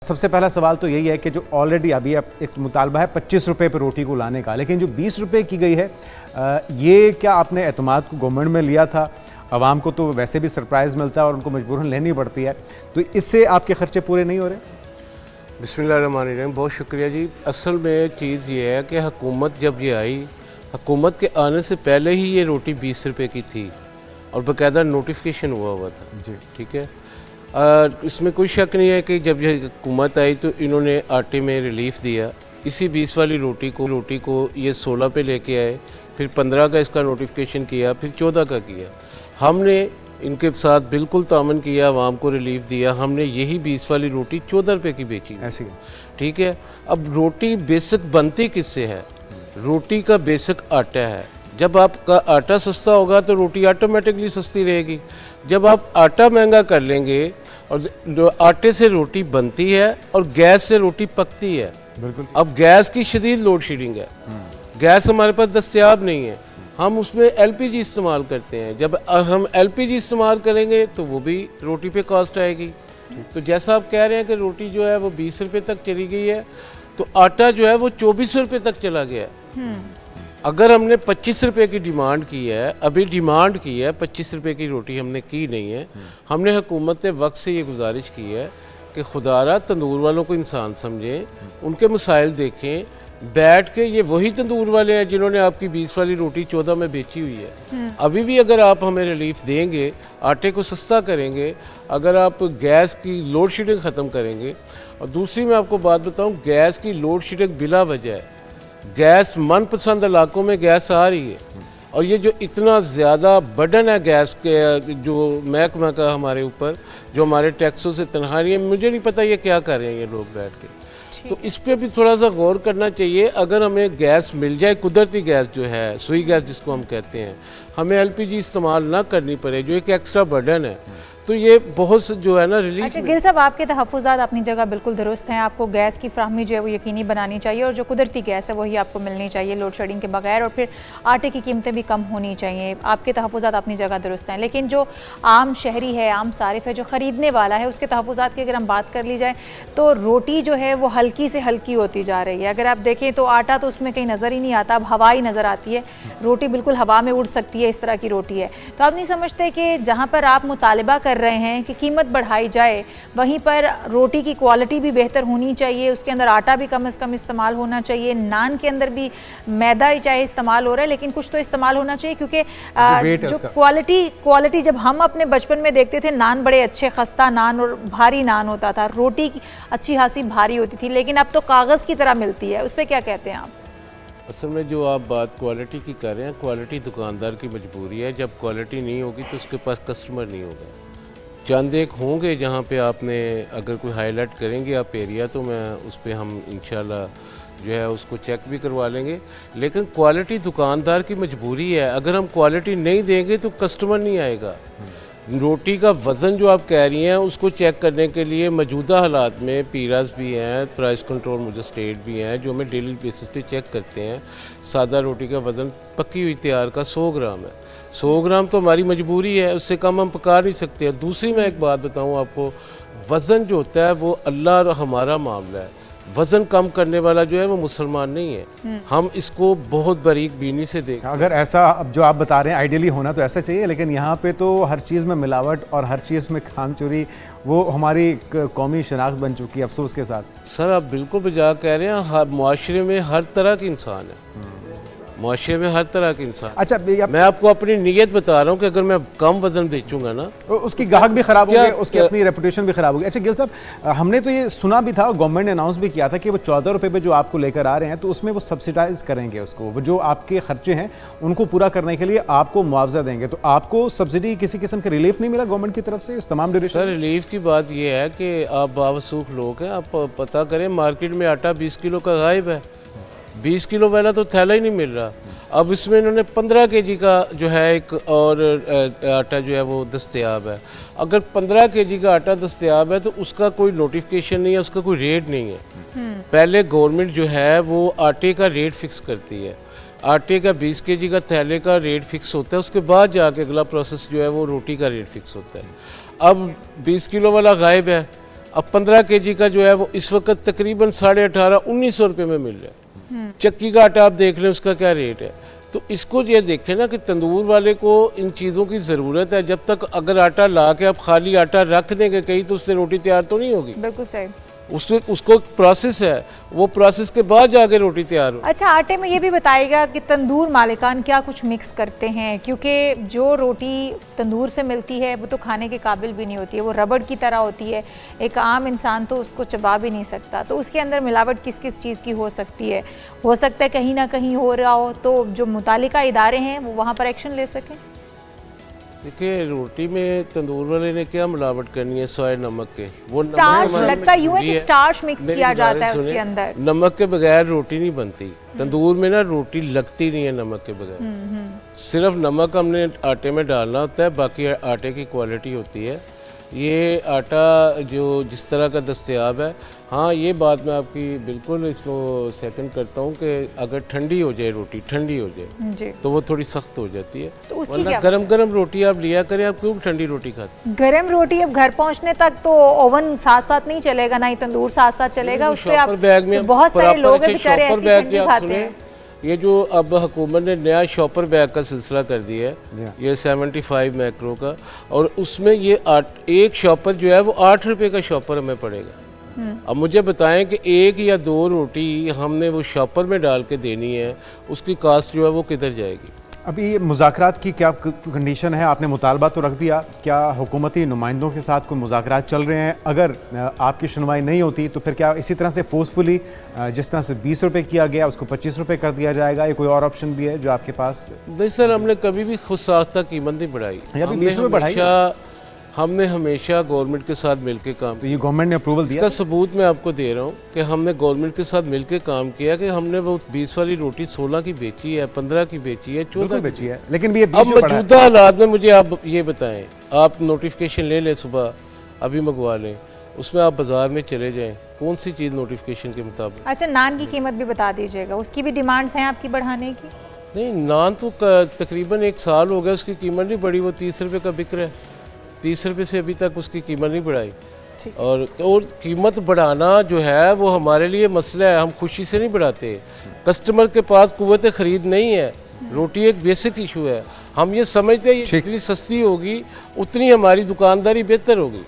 सबसे पहला सवाल तो यही है कि जो ऑलरेडी अभी एक मुतालबा है 25 रुपये पर रोटी को लाने का, लेकिन जो 20 रुपये की गई है ये क्या आपने एतमाद को गवर्नमेंट में लिया था? आवाम को तो वैसे भी सरप्राइज़ मिलता है और उनको मजबूरन लेनी पड़ती है, तो इससे आपके खर्चे पूरे नहीं हो रहे? बिस्मिल्लाहिर्रहमानिर्रहीम, बहुत शुक्रिया जी। असल में चीज़ ये है कि हुकूमत जब ये आई, हुकूमत के आने से पहले ही ये रोटी 20 रुपये की थी और बाकायदा नोटिफिकेशन हुआ था जी, ठीक है। इसमें कोई शक नहीं है कि जब ये हुकूमत आई तो इन्होंने आटे में रिलीफ दिया। इसी 20 वाली रोटी को ये 16 पे लेके आए, फिर 15 का इसका नोटिफिकेशन किया, फिर 14 का किया। हमने इनके साथ बिल्कुल तामन किया, आवाम को रिलीफ दिया। हमने यही 20 वाली रोटी 14 रुपये की बेची ऐसी, ठीक है। अब रोटी बेसिक बनती किससे है? रोटी का बेसिक आटा है। जब आपका आटा सस्ता होगा तो रोटी ऑटोमेटिकली सस्ती रहेगी। जब आप आटा महंगा कर लेंगे और जो आटे से रोटी बनती है और गैस से रोटी पकती है, बिल्कुल। अब गैस की शदीद लोड शेडिंग है, गैस हमारे पास दस्तयाब नहीं है, हम उसमें एलपीजी इस्तेमाल करते हैं। जब हम एलपीजी इस्तेमाल करेंगे तो वो भी रोटी पे कॉस्ट आएगी। तो जैसा आप कह रहे हैं कि रोटी जो है वो 20 रुपये तक चली गई है, तो आटा जो है वो 24 रुपये तक चला गया है। अगर हमने 25 रुपये की डिमांड की है, अभी डिमांड की है 25 रुपये की रोटी हमने की नहीं है। हमने हुकूमत वक्त से ये गुजारिश की है कि खुदारा तंदूर वालों को इंसान समझें, उनके मसाइल देखें, बैठ के। ये वही तंदूर वाले हैं जिन्होंने आपकी 20 वाली रोटी 14 में बेची हुई है। अभी भी अगर आप हमें रिलीफ देंगे, आटे को सस्ता करेंगे, अगर आप गैस की लोड शेडिंग ख़त्म करेंगे। और दूसरी मैं आपको बात बताऊं, गैस की लोड शेडिंग बिला वजह है। गैस मनपसंद इलाकों में गैस आ रही है, और ये जो इतना ज़्यादा बर्डन है गैस के जो महकमा का हमारे ऊपर, जो हमारे टैक्सों से तनहानी है, मुझे नहीं पता ये क्या कर रहे हैं ये लोग बैठ के। तो इस पर भी थोड़ा सा गौर करना चाहिए। अगर हमें गैस मिल जाए, कुदरती गैस जो है, सुई गैस जिसको हम कहते हैं, हमें एलपीजी इस्तेमाल ना करनी पड़े, जो एक एक्स्ट्रा बर्डन है, तो ये बहुत से जो है ना रिलीफ। अच्छा गिल साहब, आपके तहफ़्फ़ुज़ात अपनी जगह बिल्कुल दुरुस्त हैं। आपको गैस की फ्राहमी जो है वो यकीनी बनानी चाहिए, और जो कुदरती गैस है वही आपको मिलनी चाहिए लोड शेडिंग के बगैर, और फिर आटे की कीमतें भी कम होनी चाहिए। आपके तहफ़्फ़ुज़ात अपनी जगह दुरुस्त हैं, लेकिन जो आम शहरी है, आम सारिफ है, जो ख़रीदने वाला है, उसके तहफ़्फ़ुज़ात की अगर हम बात कर ली जाए तो रोटी जो है वो हल्की से हल्की होती जा रही है। अगर आप देखें तो आटा तो उसमें कहीं नज़र ही नहीं आता, अब हवा ही नज़र आती है। रोटी बिल्कुल हवा में उड़ सकती है, इस तरह की रोटी है। तो आप नहीं समझते कि जहाँ पर आप मुतालबा कर रहे हैं कि कीमत बढ़ाई जाए, वहीं पर रोटी की क्वालिटी भी बेहतर होनी चाहिए, उसके अंदर आटा भी कम से कम इस्तेमाल होना चाहिए, नान के अंदर भी मैदा ही चाहे इस्तेमाल हो रहा है लेकिन कुछ तो इस्तेमाल होना चाहिए, क्योंकि जो क्वालिटी जब हम अपने बचपन में देखते थे, नान बड़े अच्छे खस्ता नान और भारी नान होता था, रोटी की अच्छी खासी भारी होती थी, लेकिन अब तो कागज़ की तरह मिलती है। उस पर क्या कहते हैं आप? असल में जो आप बात क्वालिटी की कर रहे हैं, क्वालिटी दुकानदार की मजबूरी है। जब क्वालिटी नहीं होगी तो उसके पास कस्टमर नहीं होगा। चंद एक होंगे जहाँ पे आपने अगर कोई हाईलाइट करेंगे आप एरिया, तो मैं उस पर हम इंशाल्लाह जो है उसको चेक भी करवा लेंगे। लेकिन क्वालिटी दुकानदार की मजबूरी है। अगर हम क्वालिटी नहीं देंगे तो कस्टमर नहीं आएगा। रोटी का वज़न जो आप कह रही हैं, उसको चेक करने के लिए मौजूदा हालात में पीरास भी हैं, प्राइस कंट्रोल मजिस्ट्रेट भी हैं, जो हमें डेली बेसिस पे चेक करते हैं। सादा रोटी का वज़न पक्की हुई तैयार का 100 ग्राम है। 100 ग्राम तो हमारी मजबूरी है, उससे कम हम पका नहीं सकते। दूसरी मैं एक बात बताऊं आपको, वज़न जो होता है वो अल्लाह और हमारा मामला है। वज़न कम करने वाला जो है वो मुसलमान नहीं है। हम इसको बहुत बारीक बीनी से देखें। अगर ऐसा अब जो आप बता रहे हैं आइडियली होना तो ऐसा चाहिए, लेकिन यहाँ पे तो हर चीज़ में मिलावट और हर चीज़ में खाम चोरी, वो हमारी कौमी शनाख्त बन चुकी है अफसोस के साथ। सर आप बिल्कुल बजा कह रहे हैं। मुआशरे में हर तरह के इंसान है, मुआशरे में हर तरह के इंसान। अच्छा मैं आपको अपनी नीयत बता रहा हूँ कि अगर मैं कम वजन बेचूंगा ना, उसकी ग्राहक भी खराब होगी, उसकी अपनी रेपुटेशन भी खराब होगी। अच्छा गिल साहब, हमने तो ये सुना भी था, गवर्नमेंट ने अनाउंस भी किया था कि वो 14 रुपये पे जो आपको लेकर आ रहे हैं तो उसमें वो सब्सिडाइज करेंगे उसको, वो जो आपके खर्चे हैं उनको पूरा करने के लिए आपको मुआवजा देंगे। तो आपको सब्सिडी किसी किस्म का रिलीफ नहीं मिला गवर्नमेंट की तरफ से इस तमाम ड्यूरेशन? सर रिलीफ की बात ये है कि आप बावसूख लोग हैं, आप पता करें मार्केट में आटा 20 किलो का गायब है। 20 किलो वाला तो थैला ही नहीं मिल रहा। अब इसमें इन्होंने 15 केजी का जो है एक और आटा जो है वो दस्तयाब है। अगर 15 केजी का आटा दस्तयाब है तो उसका कोई नोटिफिकेशन नहीं है, उसका कोई रेट नहीं है। पहले गवर्नमेंट जो है वो आटे का रेट फिक्स करती है। आटे का 20 केजी का थैले का रेट फिक्स होता है, उसके बाद जाके अगला प्रोसेस जो है वो रोटी का रेट फिक्स होता है। अब 20 किलो वाला गायब है, अब 15 kg का जो है वो इस वक्त तकरीबन 18,500-1900 रुपये में मिल रहा है। चक्की का आटा आप देख लें उसका क्या रेट है। तो इसको ये देखें ना कि तंदूर वाले को इन चीज़ों की ज़रूरत है। जब तक अगर आटा ला के आप खाली आटा रख देंगे कहीं तो उससे रोटी तैयार तो नहीं होगी। बिल्कुल सही। उसको प्रोसेस है, वो प्रोसेस के बाद जाके रोटी तैयार हो। अच्छा, आटे में ये भी बताइएगा कि तंदूर मालिकान क्या कुछ मिक्स करते हैं, क्योंकि जो रोटी तंदूर से मिलती है वो तो खाने के काबिल भी नहीं होती है, वो रबड़ की तरह होती है, एक आम इंसान तो उसको चबा भी नहीं सकता। तो उसके अंदर मिलावट किस किस चीज़ की हो सकती है? हो सकता है कहीं ना कहीं हो रहा हो, तो जो मुतालिका इदारे हैं वो वहाँ पर एक्शन ले सकें। देखिए, रोटी में तंदूर वाले ने क्या मिलावट करनी है सिवाय नमक के। वो स्टार्च लगता यूं है कि स्टार्च मिक्स किया जाता है उसके अंदर। नमक के बगैर रोटी नहीं बनती तंदूर में ना, रोटी लगती नहीं है नमक के बगैर। सिर्फ नमक हमने आटे में डालना होता है, बाकी आटे की क्वालिटी होती है। ये आटा जो जिस तरह का दस्तयाब है, हाँ ये बात मैं आपकी बिल्कुल इसको सेकंड करता हूँ कि अगर ठंडी हो जाए रोटी, ठंडी हो जाए जी, तो वो थोड़ी सख्त हो जाती है। तो उसकी वरना क्या गरम गरम रोटी आप लिया करें। आप क्यों ठंडी रोटी खाते? गरम रोटी अब घर पहुंचने तक तो ओवन साथ साथ नहीं चलेगा, ना ही तंदूर साथ साथ चलेगा। उस पे आप बैग में तो बहुत सारे लोग हैं बेचारे ऐसी बैग ठंडी खाते हैं। ये जो अब हुकूमत ने नया शॉपर बैग का सिलसिला कर दिया है, ये 75 मैक्रो का, और उसमें ये एक शॉपर जो है वो 8 रुपये का शॉपर हमें पड़ेगा। अब मुझे बताएं कि एक या दो रोटी हमने वो शॉपर में डाल के देनी है, उसकी कास्ट जो है वो किधर जाएगी? अभी मुज़ाकरात की क्या कंडीशन है? आपने मुतालबा तो रख दिया, क्या हुकूमती नुमाइंदों के साथ कोई मुज़ाकरात चल रहे हैं? अगर आपकी सुनवाई नहीं होती तो फिर क्या इसी तरह से फोर्सफुली जिस तरह से 20 रुपये किया गया उसको 25 रुपये कर दिया जाएगा? या कोई और ऑप्शन भी है जो आपके पास? नहीं सर, हमने कभी भी खुद साख्ता कीमत नहीं बढ़ाई। हमने हमेशा गवर्नमेंट के साथ मिलकर काम। तो ये गवर्नमेंट ने अप्रूवल दिया? इसका सबूत मैं आपको दे रहा हूँ कि हमने गवर्नमेंट के साथ मिलकर काम किया कि हमने वो 20 वाली रोटी 16 की बेची है, 15 की बेची है, 14 की बेची है, लेकिन भी अब मौजूदा हालात में मुझे आप ये बताएं, आप नोटिफिकेशन ले लें, सुबह अभी मंगवा लें, उसमें आप बाजार में चले जाएं, कौन सी चीज़ नोटिफिकेशन के मुताबिक? अच्छा, नान की कीमत भी बता दीजिएगा, उसकी भी डिमांड्स हैं आपकी बढ़ाने की? नहीं, नान तो तकरीबन 1 साल हो गया उसकी कीमत नहीं बढ़ी, वो 30 रुपये का बिक रहा है। 30 रुपये से अभी तक उसकी कीमत नहीं बढ़ाई। और कीमत बढ़ाना जो है वो हमारे लिए मसला है, हम खुशी से नहीं बढ़ाते। कस्टमर के पास कुव्वत ख़रीद नहीं है, रोटी एक बेसिक इशू है। हम ये समझते हैं ये जितनी सस्ती होगी उतनी हमारी दुकानदारी बेहतर होगी।